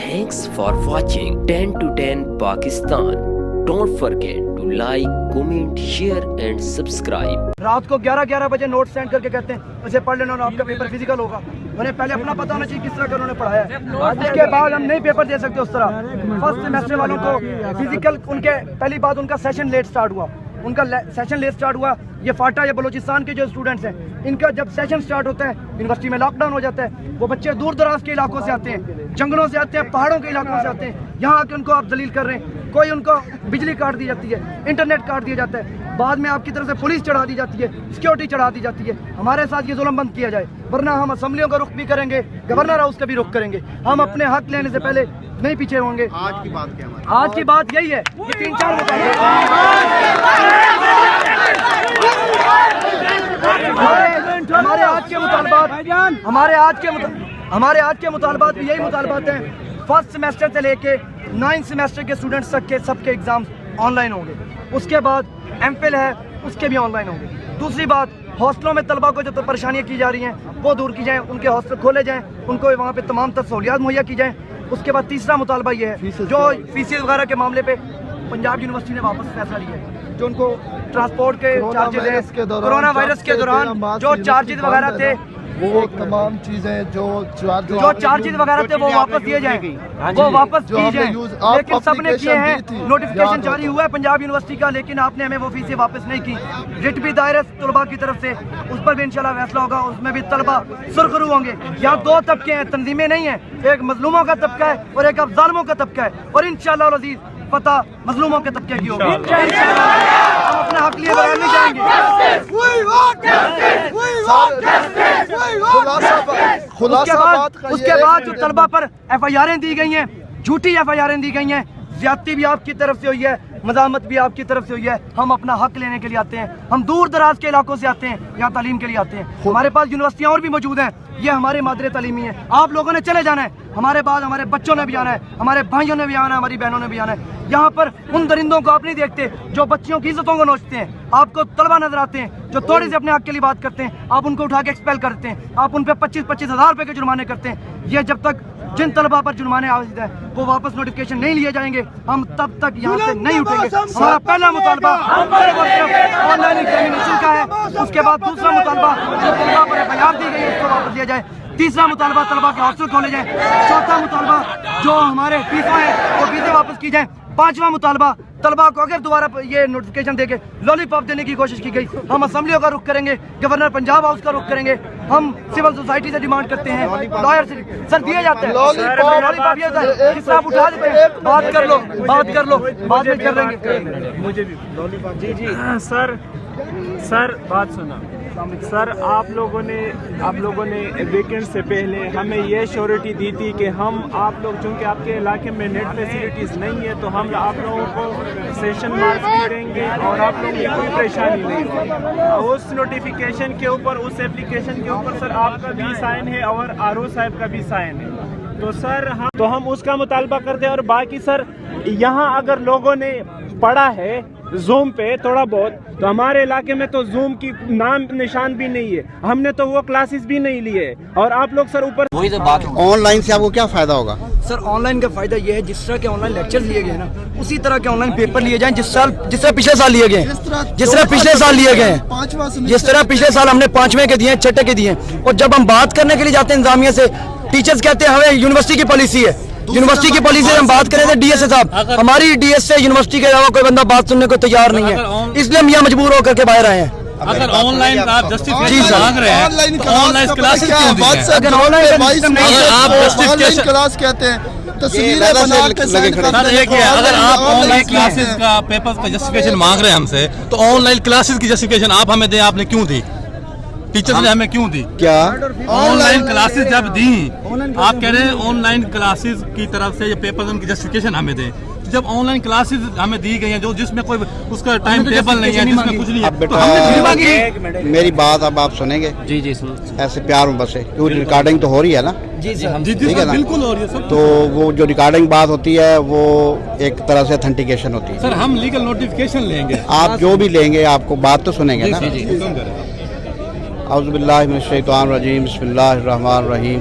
Thanks for watching 10 to 10 Pakistan. Don't forget to like, comment, share and subscribe. رات کو 11 بجے note send کر کے کہتے ہیں اسے پڑھ لینا آپ کا پیپر فزیکل ہوگا. انہیں پہلے اپنا پتہ ہونا چاہیے کس طرح کا انہوں نے پڑھایا ہے. اس کے بعد ہم نہیں پیپر دے سکتے اس طرح. فرسٹ سیمسٹر والوں کو فزیکل ان کے پہلی بات ان کا سیشن لیٹ سٹارٹ ہوا. ان کا سیشن لیٹ سٹارٹ ہوا. یہ فاٹا یا بلوچستان کے جو اسٹوڈنٹس ہیں ان کا جب سیشن سٹارٹ ہوتا ہے یونیورسٹی میں لاک ڈاؤن ہو جاتا ہے. وہ بچے دور دراز کے علاقوں سے آتے ہیں, جنگلوں سے آتے ہیں, پہاڑوں کے علاقوں سے آتے ہیں. یہاں آ کے ان کو آپ ذلیل کر رہے ہیں. کوئی ان کو بجلی کاٹ دی جاتی ہے, انٹرنیٹ کاٹ دیا جاتا ہے, بعد میں آپ کی طرف سے پولیس چڑھا دی جاتی ہے, سیکیورٹی چڑھا دی جاتی ہے. ہمارے ساتھ یہ ظلم بند کیا جائے, ورنہ ہم اسمبلیوں کا رخ بھی کریں گے, گورنر ہاؤس کا بھی رخ کریں گے. ہم اپنے حق لینے سے پہلے نہیں پیچھے ہوں گے. آج کی بات کیا ہے؟ آج کی بات یہی ہے کہ 3-4 ہمارے آج کے مطالبات بھی یہی مطالبات ہیں. فرسٹ سیمسٹر سے لے کے 9 سیمسٹر کے اسٹوڈنٹس تک کے سب کے ایگزامز آن لائن ہوں گے. اس کے بعد ایم فل ہے اس کے بھی آن لائن ہوں گے. دوسری بات, ہاسٹلوں میں طلبہ کو جو پریشانیاں کی جا رہی ہیں وہ دور کی جائیں, ان کے ہاسٹل کھولے جائیں, ان کو وہاں پہ تمام تر سہولیات مہیا کی جائیں. اس کے بعد تیسرا مطالبہ یہ ہے جو فیسز وغیرہ کے معاملے پہ پنجاب یونیورسٹی نے واپس فیصلہ لیا ہے. جو ان کو ٹرانسپورٹ کے چارجز ہیں, کورونا وائرس کے دوران جو چارجز وغیرہ تھے وہ تمام چیزیں جو چارجز وغیرہ تھے وہ واپس دیے جائیں, وہ واپس کی جائیں. لیکن سب نے کیے ہیں, نوٹیفیکیشن جاری ہوا ہے پنجاب یونیورسٹی کا, لیکن آپ نے ہمیں وہ فیسیں واپس نہیں کی. رٹ بھی دائر طلباء کی طرف سے, اس پر بھی انشاءاللہ فیصلہ ہوگا. اس میں بھی طلباء سرخرو ہوں گے. یہاں 2 طبقے ہیں, تنظیمیں نہیں ہیں. ایک مظلوموں کا طبقہ ہے اور ایک اب ظالموں کا طبقہ ہے, اور انشاءاللہ العزیز فتح مظلوموں کے طبقے کی ہوگی. ہم اپنا حق لیے بغیر نہیں جائیں گے. اس کے بعد جو طلبہ پر ایف آئی آریں دی گئی ہیں, جھوٹی ایف آئی آریں دی گئی ہیں, زیادتی بھی آپ کی طرف سے ہوئی ہے, مزاحمت بھی آپ کی طرف سے ہوئی ہے. ہم اپنا حق لینے کے لیے آتے ہیں. ہم دور دراز کے علاقوں سے آتے ہیں, یہاں تعلیم کے لیے آتے ہیں. ہمارے پاس یونیورسٹیاں اور بھی موجود ہیں, یہ ہمارے مادر تعلیمی ہیں. آپ لوگوں نے چلے جانا ہے, ہمارے بعد ہمارے بچوں نے بھی آنا ہے, ہمارے بھائیوں نے بھی آنا ہے, ہماری بہنوں نے بھی آنا ہے. یہاں پر ان درندوں کو آپ نہیں دیکھتے جو بچیوں کی عزتوں کو نوچتے ہیں. آپ کو طلبہ نظر آتے ہیں جو تھوڑی سی اپنے حق کے لیے بات کرتے ہیں, آپ ان کو اٹھا کے ایکسپیل کرتے ہیں, آپ ان پہ 25-25 ہزار روپے کے جرمانے کرتے ہیں. یہ جب تک جن طلبہ پر جرمانے عائد ہیں وہ واپس نوٹیفکیشن نہیں لیے جائیں گے, ہم تب تک یہاں سے نہیں اٹھیں گے. ہمارا پہلا مطالبہ آن لائن ایگزامینیشن کا ہے. اس کے بعد دوسرا مطالبہ جو طلبہ پر ایف آئی آر دی گئی ہے اس کو واپس لیا جائے. تیسرا مطالبہ طلبہ کے ہاسٹل کھولے جائیں. چوتھا مطالبہ جو ہمارے فیسیں ہیں وہ فیسیں واپس کی جائیں. پانچواں مطالبہ طلبہ کو اگر دوبارہ یہ نوٹیفکیشن دے کے لالی پاپ دینے کی کوشش کی گئی, ہم اسمبلیوں کا رخ کریں گے, گورنر پنجاب ہاؤس کا رخ کریں گے. ہم سول سوسائٹی سے ڈیمانڈ کرتے ہیں, لائر سے سر دیا جاتا ہے, لالی پاپ یہ ہے جس طرح آپ اٹھا دیتے ہیں, بات کر لو بعد میں کر لیں گے. مجھے بھی جی سر بات سنا سر. آپ لوگوں نے ویکینڈ سے پہلے ہمیں یہ شیورٹی دی تھی کہ ہم آپ لوگ چونکہ آپ کے علاقے میں نیٹ فیسلٹیز نہیں ہے تو ہم آپ لوگوں کو سیشن مارکس بھی دیں گے اور آپ لوگوں کی کوئی پریشانی نہیں ہوگی. اس نوٹیفیکیشن کے اوپر, اس اپلیکیشن کے اوپر سر آپ کا بھی سائن ہے اور آر او صاحب کا بھی سائن ہے. تو سر ہم اس کا مطالبہ کرتے ہیں. اور باقی سر یہاں اگر لوگوں نے پڑھا ہے زوم پہ تھوڑا بہت, تو ہمارے علاقے میں تو زوم کی نام نشان بھی نہیں ہے, ہم نے تو وہ کلاسز بھی نہیں لیے. اور آپ لوگ سر اوپر وہی تو بات, آن لائن سے آپ کو کیا فائدہ ہوگا؟ سر آن لائن کا فائدہ یہ ہے جس طرح کے آن لائن لیکچر لیے گئے ہیں نا اسی طرح کے آن لائن پیپر لیے جائیں جس طرح پچھلے سال لیے گئے ہیں, جس طرح پچھلے سال لیے گئے ہیں, جس طرح پچھلے سال ہم نے 5ویں کے دیے ہیں, 6ٹھے کے دیے ہیں. اور جب ہم بات کرنے کے لیے جاتے ہیں انتظامیہ سے, ٹیچرز کہتے ہیں ہمیں یونیورسٹی کی پالیسی ہے. یونیورسٹی کی پالیسی ہم بات کریں تھے ڈی ایس صاحب, ہماری ڈی ایس سے یونیورسٹی کے علاوہ کوئی بندہ بات سننے کو تیار نہیں ہے, اس لیے ہم یہ مجبور ہو کر کے باہر آئے ہیں. اگر آن لائن آپ جسٹیفیکیشن مانگ رہے ہیں تو آن لائن کلاسز کیوں دی ہیں؟ اگر آن لائن کلاس کہتے ہیں تصویریں بنا کے اگر آپ آن لائن کلاسز کا پیپر کا جسٹیفیکیشن مانگ رہے ہیں ہم سے, تو آن لائن کلاسز کی جسٹیفیکیشن آپ ہمیں دیں. آپ نے کیوں دی؟ ٹیچر نے ہمیں کیوں دی؟ کیا آن لائن کلاسز جب دی, آپ کہہ رہے ہیں آن لائن کلاسز کی طرف سے یہ پیپر کی جسٹیفیکیشن ہمیں دیں. جب آن لائن کلاسز ہمیں دی گئی ہیں جس میں کوئی اس کا ٹائم ٹیبل نہیں ہے, جس میں کچھ نہیں ہے, تو ہم نے میری بات اب آپ سنیں گے؟ جی ایسے پیار میں بسے, ریکارڈنگ تو ہو رہی ہے نا؟ جی بالکل ہو رہی ہے سر. تو وہ جو ریکارڈنگ بات ہوتی ہے وہ ایک طرح سے اتھینٹیکیشن ہوتی ہے. سر ہم لیگل نوٹیفیکیشن لیں گے, آپ جو بھی لیں گے آپ کو بات تو سنیں گے نا. اعوذ باللہ من الشیطان الرجیم, بسم اللہ الرحمن الرحیم.